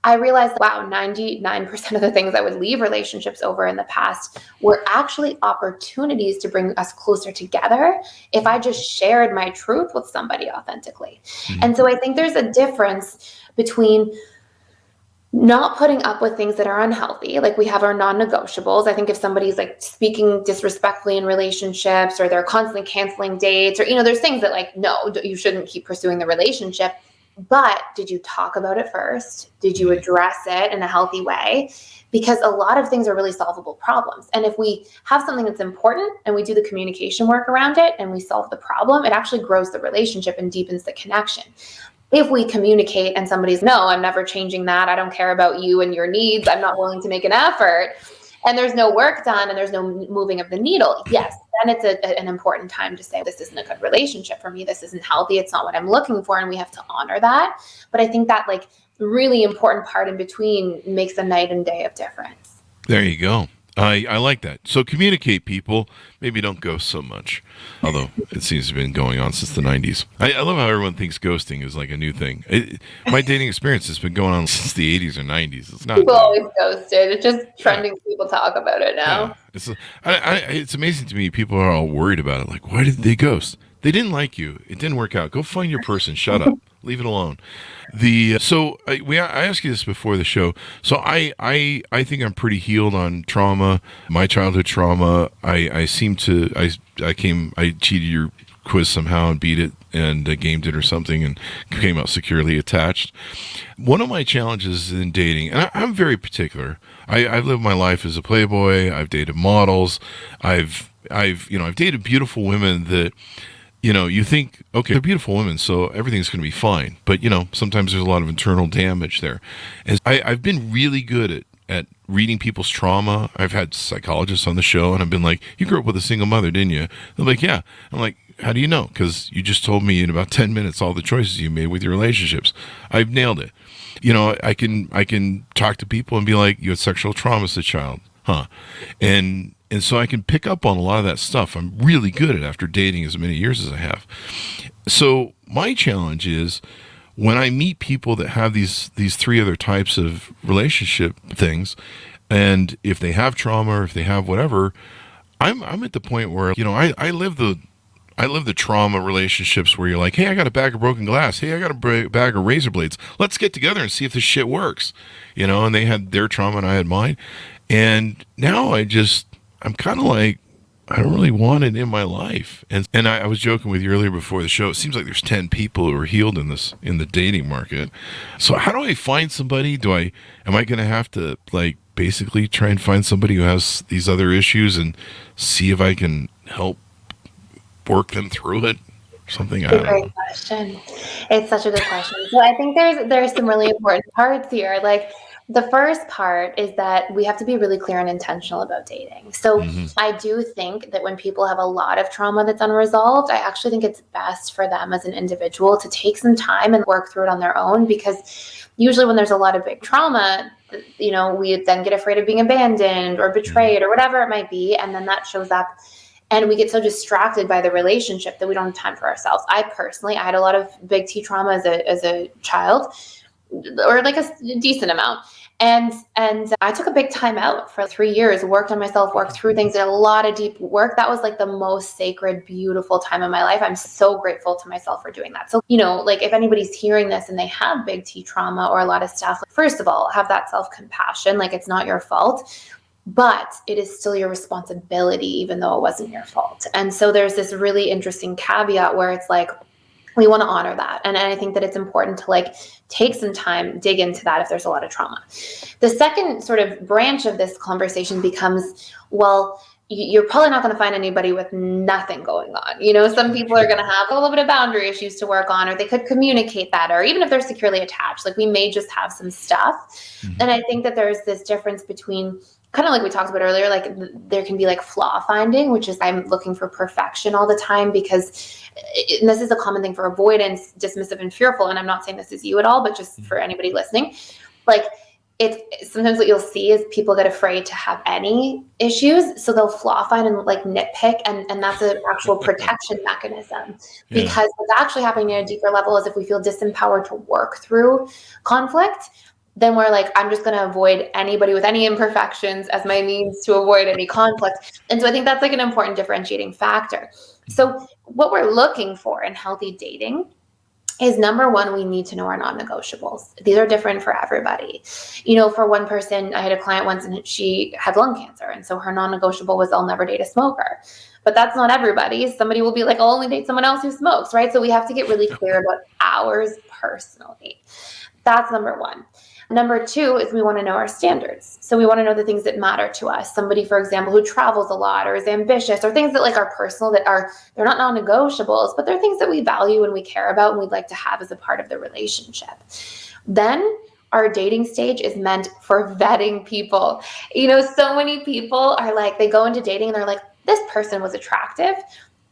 I realized, wow, 99% of the things I would leave relationships over in the past were actually opportunities to bring us closer together if I just shared my truth with somebody authentically. And so I think there's a difference between not putting up with things that are unhealthy. Like we have our non-negotiables. I think if somebody's like speaking disrespectfully in relationships or they're constantly canceling dates or, there's things that like, no, you shouldn't keep pursuing the relationship. But did you talk about it first? Did you address it in a healthy way? Because a lot of things are really solvable problems. And if we have something that's important and we do the communication work around it and we solve the problem, it actually grows the relationship and deepens the connection. If we communicate and somebody's, no, I'm never changing that. I don't care about you and your needs. I'm not willing to make an effort. and there's no work done and there's no moving of the needle, yes, then it's an important time to say, this isn't a good relationship for me. This isn't healthy. It's not what I'm looking for. And we have to honor that. But I think that like really important part in between makes a night and day of difference. There you go. I like that. So communicate, people. Maybe don't ghost so much, although it seems to have been going on since the 90s. I love how everyone thinks ghosting is like a new thing. My dating experience has been going on since the 80s or 90s. It's not. People always ghosted. It's just trending. Yeah. People talk about it now. Yeah. It's amazing to me. People are all worried about it. Like, why did they ghost? They didn't like you. It didn't work out. Go find your person. Shut up. Leave it alone. I asked you this before the show. So I think I'm pretty healed on trauma, my childhood trauma. I cheated your quiz somehow and beat it and gamed it or something and came out securely attached. One of my challenges in dating, and I'm very particular. I've lived my life as a playboy. I've dated models. I've dated beautiful women that, you think, okay, they're beautiful women, so everything's going to be fine. But, sometimes there's a lot of internal damage there. And I've been really good at reading people's trauma. I've had psychologists on the show, and I've been like, you grew up with a single mother, didn't you? They're like, yeah. I'm like, how do you know? Because you just told me in about 10 minutes all the choices you made with your relationships. I've nailed it. I can talk to people and be like, you had sexual trauma as a child, huh? And so I can pick up on a lot of that stuff. I'm really good at after dating as many years as I have. So my challenge is when I meet people that have these three other types of relationship things, and if they have trauma or if they have whatever, I'm at the point where, I live the trauma relationships where you're like, hey, I got a bag of broken glass. Hey, I got a bag of razor blades. Let's get together and see if this shit works. And they had their trauma and I had mine. And now I'm kind of like, I don't really want it in my life. And I was joking with you earlier before the show. It seems like there's 10 people who are healed in the dating market. So how do I find somebody? Am I going to have to like basically try and find somebody who has these other issues and see if I can help work them through it? Something I don't know. Great question. It's such a good question. So I think there's some really important parts here. Like, the first part is that we have to be really clear and intentional about dating. So I do think that when people have a lot of trauma that's unresolved, I actually think it's best for them as an individual to take some time and work through it on their own, because usually when there's a lot of big trauma, we then get afraid of being abandoned or betrayed or whatever it might be. And then that shows up and we get so distracted by the relationship that we don't have time for ourselves. I had a lot of big T trauma as a child, or like a decent amount. And I took a big time out for 3 years, worked on myself, worked through things, did a lot of deep work. That was like the most sacred, beautiful time of my life. I'm so grateful to myself for doing that. So, like if anybody's hearing this and they have big T trauma or a lot of stuff, first of all, have that self-compassion. Like, it's not your fault, but it is still your responsibility, even though it wasn't your fault. And so there's this really interesting caveat where it's like, we want to honor that. And I think that it's important to like take some time, dig into that if there's a lot of trauma. The second sort of branch of this conversation becomes, well, you're probably not going to find anybody with nothing going on. Some people are going to have a little bit of boundary issues to work on, or they could communicate that, or even if they're securely attached, like we may just have some stuff. And I think that there's this difference between, kind of like we talked about earlier, like there can be like flaw finding, which is I'm looking for perfection all the time, because and this is a common thing for avoidance, dismissive, and fearful. And I'm not saying this is you at all, but just for anybody listening, like it's sometimes what you'll see is people get afraid to have any issues. So they'll flaw find and like nitpick. And that's an actual protection mechanism, because what's actually happening at a deeper level is if we feel disempowered to work through conflict, then we're like, I'm just going to avoid anybody with any imperfections as my means to avoid any conflict. And so I think that's like an important differentiating factor. So what we're looking for in healthy dating is, number one, we need to know our non-negotiables. These are different for everybody. For one person, I had a client once and she had lung cancer. And so her non-negotiable was, I'll never date a smoker. But that's not everybody. Somebody will be like, I'll only date someone else who smokes, right? So we have to get really clear about ours personally. That's number one. Number two is we want to know our standards. So we want to know the things that matter to us. Somebody, for example, who travels a lot or is ambitious, or things that like are personal, they're not non-negotiables, but they're things that we value and we care about and we'd like to have as a part of the relationship. Then our dating stage is meant for vetting people. So many people are like, they go into dating and they're like, this person was attractive.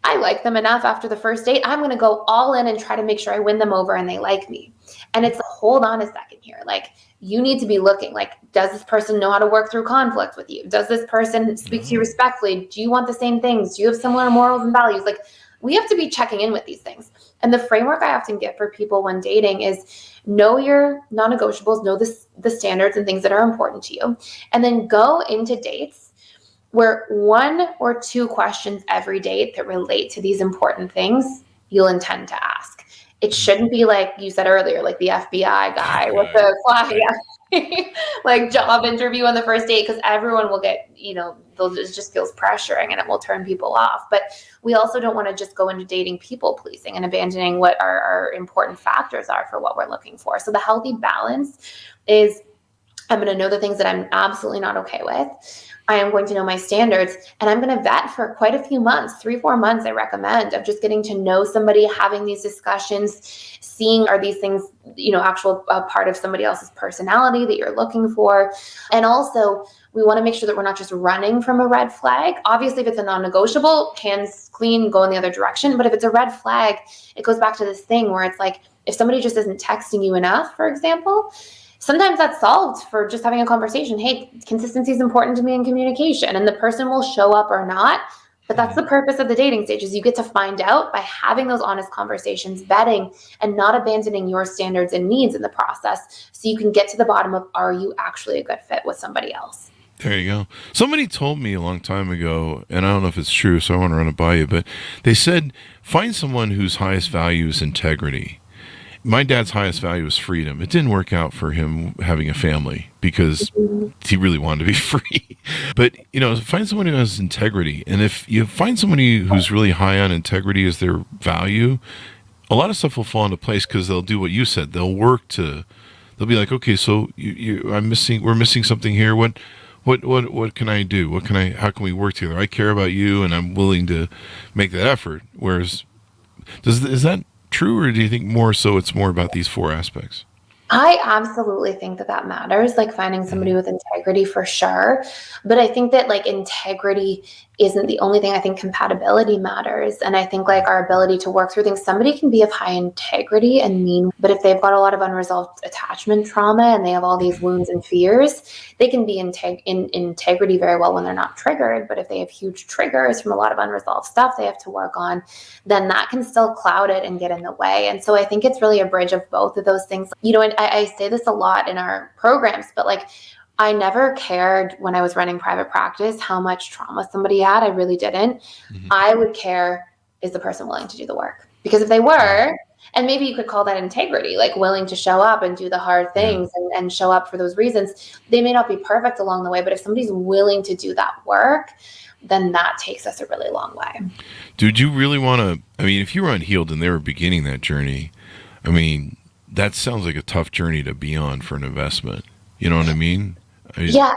I like them enough after the first date. I'm going to go all in and try to make sure I win them over and they like me. And it's hold on a second here. Like, you need to be looking like, does this person know how to work through conflict with you? Does this person speak to you respectfully? Do you want the same things? Do you have similar morals and values? Like, we have to be checking in with these things. And the framework I often give for people when dating is know your non-negotiables, know the standards and things that are important to you, and then go into dates where 1 or 2 questions every date that relate to these important things you'll intend to ask. It shouldn't be like you said earlier, like the FBI guy with the like job interview on the first date, because everyone will get, it just feels pressuring and it will turn people off. But we also don't want to just go into dating people pleasing and abandoning what our important factors are for what we're looking for. So the healthy balance is, I'm going to know the things that I'm absolutely not okay with. I am going to know my standards, and I'm going to vet for quite a few months, 3-4 months, I recommend, of just getting to know somebody, having these discussions, seeing are these things, actual part of somebody else's personality that you're looking for. And also, we want to make sure that we're not just running from a red flag. Obviously, if it's a non-negotiable, hands clean, go in the other direction. But if it's a red flag, it goes back to this thing where it's like, if somebody just isn't texting you enough, for example, sometimes that's solved for just having a conversation. Hey, consistency is important to me in communication, and the person will show up or not. But that's the purpose of the dating stage, is you get to find out by having those honest conversations, vetting, and not abandoning your standards and needs in the process, so you can get to the bottom of, are you actually a good fit with somebody else? There you go. Somebody told me a long time ago, and I don't know if it's true, so I want to run it by you, but they said, find someone whose highest value is integrity. My dad's highest value was freedom. It didn't work out for him having a family because he really wanted to be free. But, find someone who has integrity. And if you find somebody who's really high on integrity as their value, a lot of stuff will fall into place because they'll do what you said. They'll be like, okay, so we're missing something here. What can I do? How can we work together? I care about you and I'm willing to make that effort. Whereas, is that true, or do you think more so it's more about these 4 aspects? I absolutely think that matters, like finding somebody with integrity for sure. But I think that like integrity isn't the only thing. I think compatibility matters. And I think like our ability to work through things, somebody can be of high integrity and mean, but if they've got a lot of unresolved attachment trauma and they have all these wounds and fears, they can be in integrity very well when they're not triggered. But if they have huge triggers from a lot of unresolved stuff they have to work on, then that can still cloud it and get in the way. And so I think it's really a bridge of both of those things. And I say this a lot in our programs, but like, I never cared when I was running private practice how much trauma somebody had. I really didn't. I would care, is the person willing to do the work? Because if they were, and maybe you could call that integrity, like willing to show up and do the hard things and show up for those reasons. They may not be perfect along the way, but if somebody's willing to do that work, then that takes us a really long way. Dude, you really want to, if you were unhealed and they were beginning that journey, that sounds like a tough journey to be on for an investment. You know what I mean? Yeah.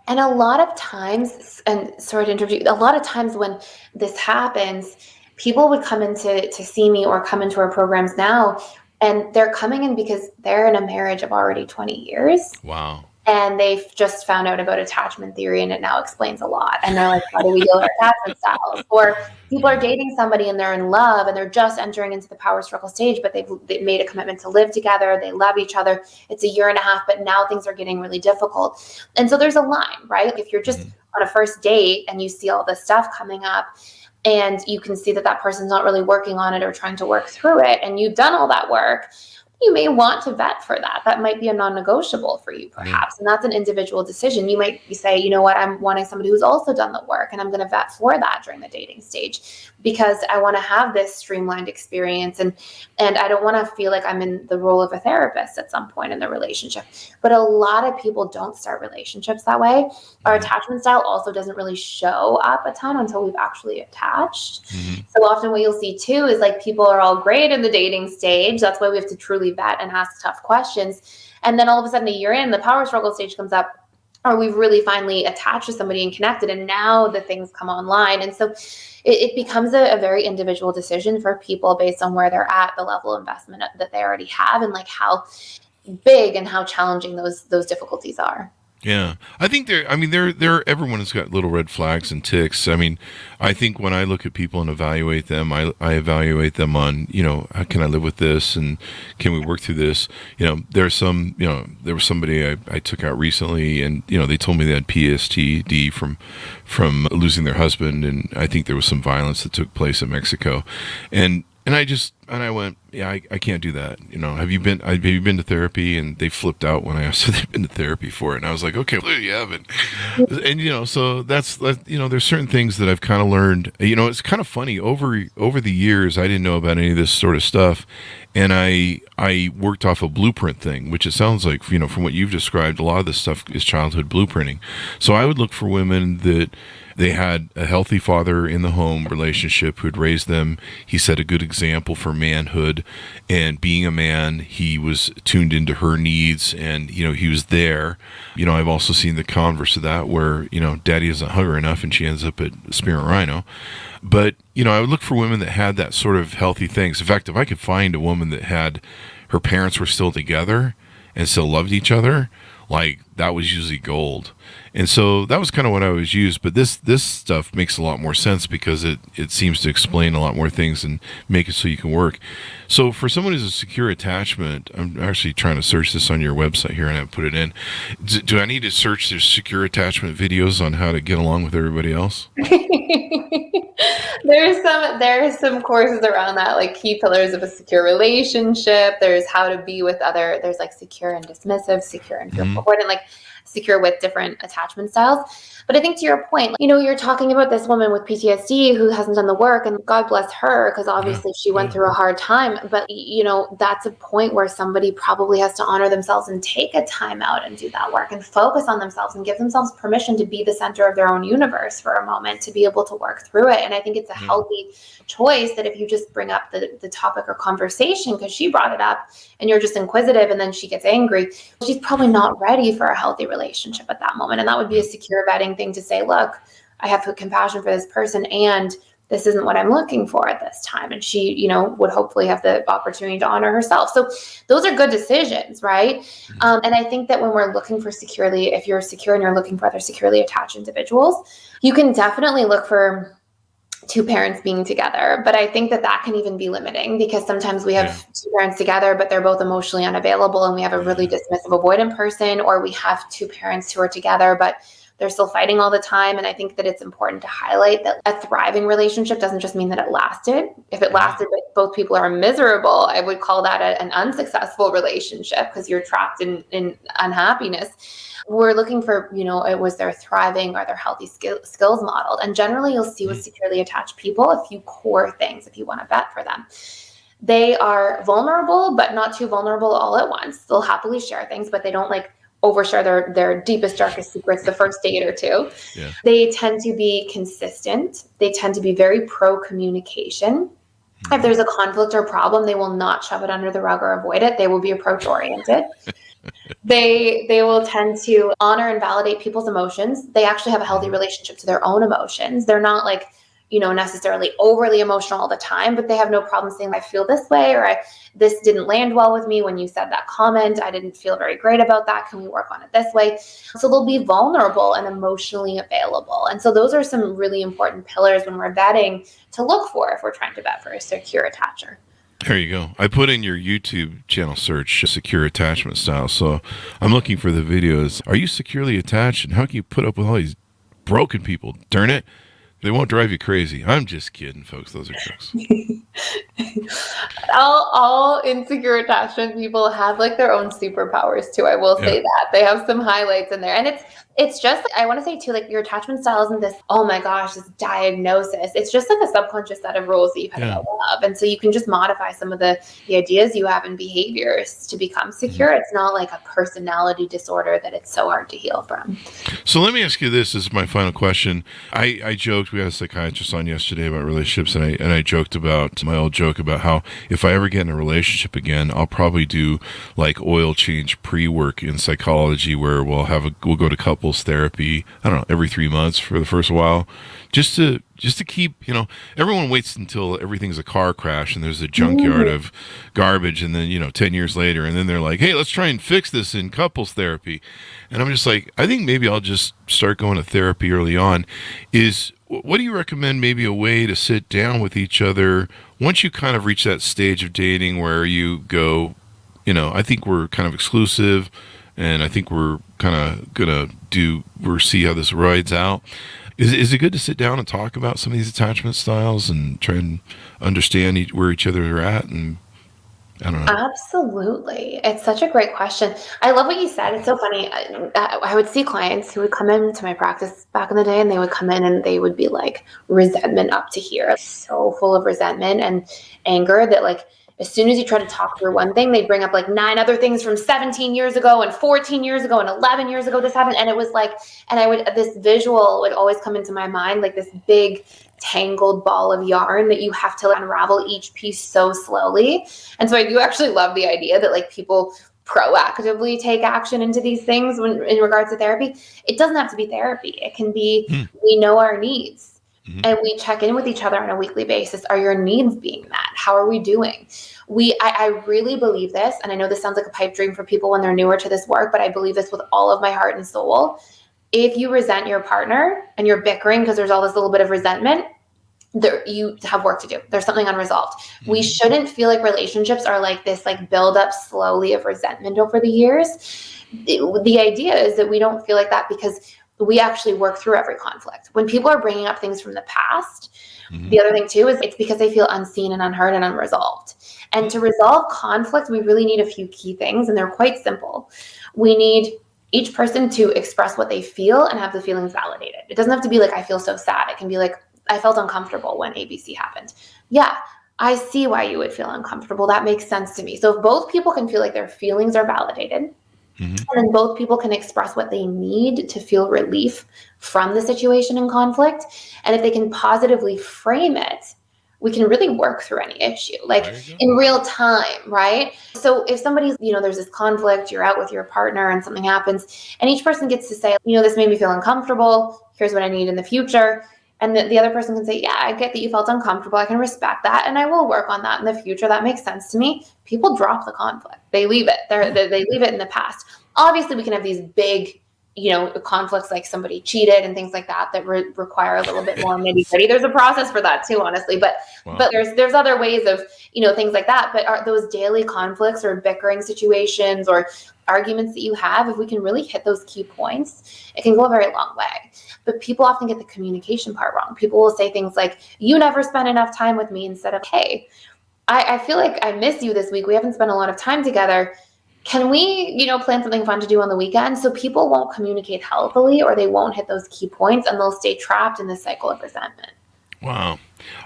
And a lot of times, and sorry to interrupt you, a lot of times when this happens, people would come in to see me or come into our programs now, and they're coming in because they're in a marriage of already 20 years. Wow. And they've just found out about attachment theory, and it now explains a lot. And they're like, how do we deal with attachment styles? Or people are dating somebody and they're in love and they're just entering into the power struggle stage, but they've made a commitment to live together. They love each other. It's a 1.5 years, but now things are getting really difficult. And so there's a line, right? If you're just on a first date and you see all this stuff coming up, and you can see that person's not really working on it or trying to work through it, and you've done all that work, you may want to vet for that. That might be a non-negotiable for you, perhaps. And that's an individual decision. You might say, you know what, I'm wanting somebody who's also done the work, and I'm going to vet for that during the dating stage because I want to have this streamlined experience. And I don't want to feel like I'm in the role of a therapist at some point in the relationship. But a lot of people don't start relationships that way. Our attachment style also doesn't really show up a ton until we've actually attached. So often what you'll see too is like people are all great in the dating stage. That's why we have to truly vet and ask tough questions. And then all of a sudden 1 year in, the power struggle stage comes up, or we've really finally attached to somebody and connected, and now the things come online. And so it becomes a very individual decision for people based on where they're at, the level of investment that they already have, and like how big and how challenging those difficulties are. Yeah, I think everyone has got little red flags and ticks. I mean, I think when I look at people and evaluate them, I evaluate them on, how can I live with this and can we work through this? There was somebody I took out recently, and, they told me they had PTSD from losing their husband. And I think there was some violence that took place in Mexico. And I went, yeah, I can't do that. Have you been to therapy? And they flipped out when I asked if they've been to therapy for it. And I was like, okay, clearly you haven't. And, so that's, there's certain things that I've kind of learned. It's kind of funny. Over the years, I didn't know about any of this sort of stuff. And I worked off a blueprint thing, which it sounds like, from what you've described, a lot of this stuff is childhood blueprinting. So I would look for women that they had a healthy father in the home relationship who had raised them. He set a good example for manhood and being a man. He was tuned into her needs, and, he was there. I've also seen the converse of that where, daddy doesn't hug her enough and she ends up at Spearmint Rhino. But, I would look for women that had that sort of healthy things. In fact, if I could find a woman that had her parents were still together and still loved each other, like, that was usually gold. And so that was kind of what I always used. But this stuff makes a lot more sense because it seems to explain a lot more things and make it so you can work. So for someone who's a secure attachment, I'm actually trying to search this on your website here and I put it in. Do I need to search the secure attachment videos on how to get along with everybody else? There's some courses around that, like key pillars of a secure relationship. There's how to be with there's like secure and dismissive, secure and fearful avoidant, like secure with different attachment styles. But I think to your point, you're talking about this woman with PTSD who hasn't done the work, and God bless her, because obviously she went through a hard time. But, that's a point where somebody probably has to honor themselves and take a time out and do that work and focus on themselves and give themselves permission to be the center of their own universe for a moment, to be able to work through it. And I think it's a healthy choice that if you just bring up the topic or conversation because she brought it up and you're just inquisitive and then she gets angry, she's probably not ready for a healthy relationship at that moment. And that would be a secure vetting thing to say, look, I have compassion for this person and this isn't what I'm looking for at this time. And she, would hopefully have the opportunity to honor herself. So those are good decisions, right? And I think that when we're looking for securely, if you're secure and you're looking for other securely attached individuals, you can definitely look for two parents being together. But I think that can even be limiting because sometimes we have two parents together, but they're both emotionally unavailable and we have a really dismissive avoidant person, or we have two parents who are together, but they're still fighting all the time. And I think that it's important to highlight that a thriving relationship doesn't just mean that it lasted. If it lasted, but both people are miserable, I would call that an unsuccessful relationship because you're trapped in unhappiness. We're looking for, was there thriving, are there healthy skills modeled? And generally you'll see with securely attached people a few core things if you want to vet for them. They are vulnerable, but not too vulnerable all at once. They'll happily share things, but they don't overshare their deepest, darkest secrets the first date or two. Yeah. They tend to be consistent. They tend to be very pro-communication. If there's a conflict or problem, they will not shove it under the rug or avoid it. They will be approach-oriented. They will tend to honor and validate people's emotions. They actually have a healthy relationship to their own emotions. They're not necessarily overly emotional all the time, but they have no problem saying, I feel this way, or this didn't land well with me when you said that comment. I didn't feel very great about that. Can we work on it this way? So they'll be vulnerable and emotionally available. And so those are some really important pillars when we're vetting to look for if we're trying to vet for a secure attacher. There you go. I put in your YouTube channel search secure attachment style. So I'm looking for the videos. Are you securely attached? And how can you put up with all these broken people? Darn it. They won't drive you crazy. I'm just kidding, folks. Those are jokes. all insecure attachment people have their own superpowers too. I will say that they have some highlights in there, and it's just, I want to say too, your attachment style isn't this, oh my gosh, this diagnosis. It's just a subconscious set of rules that you've had to love. And so you can just modify some of the ideas you have and behaviors to become secure. It's not like a personality disorder that it's so hard to heal from. So let me ask you this as my final question. I joked, we had a psychiatrist on yesterday about relationships, and I joked about my old joke about how if I ever get in a relationship again, I'll probably do oil change pre-work in psychology where we'll go to couples couples therapy, I don't know, every 3 months for the first while, just to keep, everyone waits until everything's a car crash and there's a junkyard of garbage, and then 10 years later, and then they're like, hey, let's try and fix this in couples therapy. And I'm just like, I think maybe I'll just start going to therapy early on. What do you recommend, maybe a way to sit down with each other once you kind of reach that stage of dating where you go, I think we're kind of exclusive, and I think we're kind of gonna see how this rides out. Is it good to sit down and talk about some of these attachment styles and try and understand where each other are at? And I don't know. Absolutely. It's such a great question. I love what you said. It's so funny. I would see clients who would come into my practice back in the day, and they would come in and they would be like resentment up to here, so full of resentment and anger that like, as soon as you try to talk through one thing, they bring up like 9 other things from 17 years ago and 14 years ago and 11 years ago this happened. And it was like, this visual would always come into my mind, like this big tangled ball of yarn that you have to unravel each piece so slowly. And so I do actually love the idea that like people proactively take action into these things in regards to therapy. It doesn't have to be therapy. It can be, we know our needs. And we check in with each other on a weekly basis. Are your needs being met? How are we doing? I really believe this, and I know this sounds like a pipe dream for people when they're newer to this work, but I believe this with all of my heart and soul. If you resent your partner and you're bickering because there's all this little bit of resentment, you have work to do. There's something unresolved. We shouldn't feel like relationships are like this, like build up slowly of resentment over the years. The idea is that we don't feel like that because we actually work through every conflict. When people are bringing up things from the past, the other thing too is it's because they feel unseen and unheard and unresolved. And to resolve conflict, we really need a few key things, and they're quite simple. We need each person to express what they feel and have the feelings validated. It doesn't have to be like, I feel so sad. It can be like, I felt uncomfortable when ABC happened. Yeah, I see why you would feel uncomfortable. That makes sense to me. So if both people can feel like their feelings are validated, and then both people can express what they need to feel relief from the situation and conflict. And if they can positively frame it, we can really work through any issue, like in real time, right? So if somebody's, there's this conflict, you're out with your partner and something happens, and each person gets to say, this made me feel uncomfortable. Here's what I need in the future. And the other person can say, yeah, I get that you felt uncomfortable. I can respect that. And I will work on that in the future. That makes sense to me. People drop the conflict. They leave it. They leave it in the past. Obviously, we can have these big, conflicts like somebody cheated and things like that require a little bit more nitty-gritty. There's a process for that too, honestly. But there's other ways of, things like that. But are those daily conflicts or bickering situations or arguments that you have, if we can really hit those key points, it can go a very long way. But people often get the communication part wrong. People will say things like, you never spent enough time with me, instead of, hey, I feel like I miss you this week. We haven't spent a lot of time together. Can we, plan something fun to do on the weekend? So people won't communicate healthily, or they won't hit those key points, and they'll stay trapped in this cycle of resentment. Wow.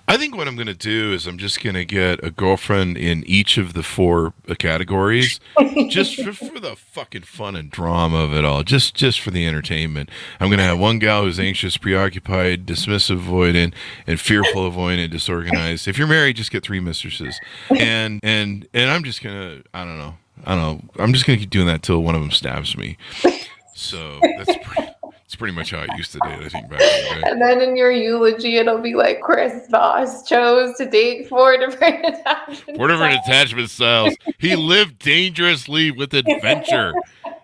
I think what I'm going to do is I'm just going to get a girlfriend in each of the 4 categories, just for the fucking fun and drama of it all, just for the entertainment. I'm going to have one gal who's anxious, preoccupied, dismissive, avoidant, and fearful, avoidant, disorganized. If you're married, just get 3 mistresses. And I'm just going to, I don't know. I'm just going to keep doing that till one of them stabs me. So that's pretty much how I used to date, I think, back in the day. And then in your eulogy, it'll be like, Chris Voss chose to date 4 different attachment 4 different attachment styles. He lived dangerously with adventure,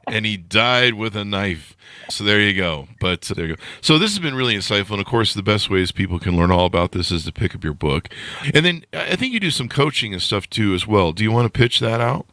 and he died with a knife. So there you go. But there you go. So this has been really insightful. And of course, the best ways people can learn all about this is to pick up your book. And then I think you do some coaching and stuff too as well. Do you want to pitch that out?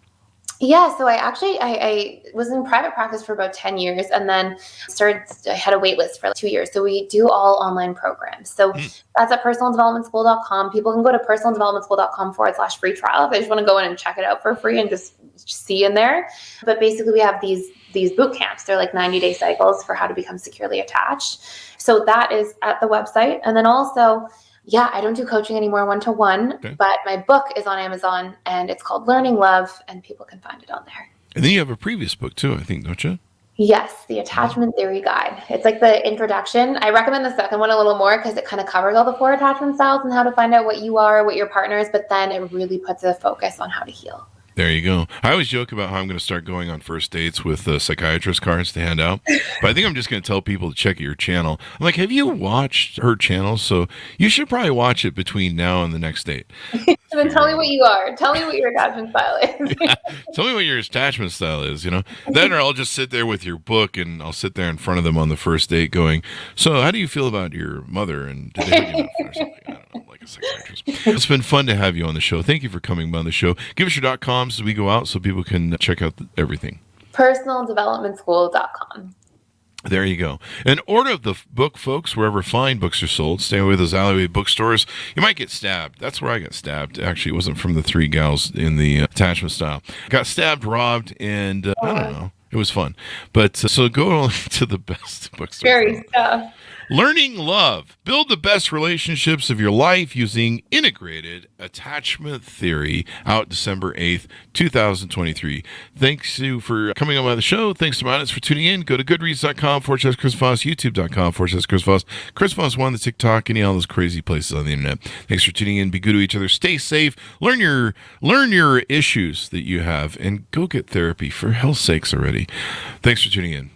Yeah, so I was in private practice for about 10 years, and then I had a wait list for 2 years. So we do all online programs. So that's at personaldevelopmentschool.com. People can go to personaldevelopmentschool.com/free trial if they just want to go in and check it out for free and just see in there. But basically we have these boot camps. They're like 90-day cycles for how to become securely attached. So that is at the website. And then also, yeah, I don't do coaching anymore one-to-one, but my book is on Amazon, and it's called Learning Love, and people can find it on there. And then you have a previous book too, I think, don't you? Yes, the Attachment Theory Guide. It's like the introduction. I recommend the second one a little more because it kind of covers all the 4 attachment styles and how to find out what you are, what your partner is, but then it really puts a focus on how to heal. There you go. I always joke about how I'm going to start going on first dates with psychiatrist cards to hand out. But I think I'm just going to tell people to check your channel. I'm like, have you watched her channel? So you should probably watch it between now and the next date. And then tell me what you are. Tell me what your attachment style is. Yeah. Tell me what your attachment style is, Then or I'll just sit there with your book and I'll sit there in front of them on the first date going, so how do you feel about your mother? And did they hook you up or something? I don't know, like a psychiatrist. It's been fun to have you on the show. Thank you for coming on the show. Give us your .coms as we go out so people can check out everything. Personaldevelopmentschool.com. There you go. And order the book, folks, wherever fine books are sold. Stay away with those alleyway bookstores. You might get stabbed. That's where I got stabbed. Actually, it wasn't from the three gals in the attachment style. Got stabbed, robbed, and I don't know. It was fun. But so go to the best bookstore. Scary stuff. Learning love. Build the best relationships of your life using integrated attachment theory. Out December 8th, 2023. Thanks you for coming on by the show. Thanks to my audience for tuning in. Go to goodreads.com/Chris Voss, youtube.com/Chris Voss, Chris Voss 1, the TikTok, any all those crazy places on the internet. Thanks for tuning in. Be good to each other. Stay safe. Learn your issues that you have and go get therapy for hell's sakes already. Thanks for tuning in.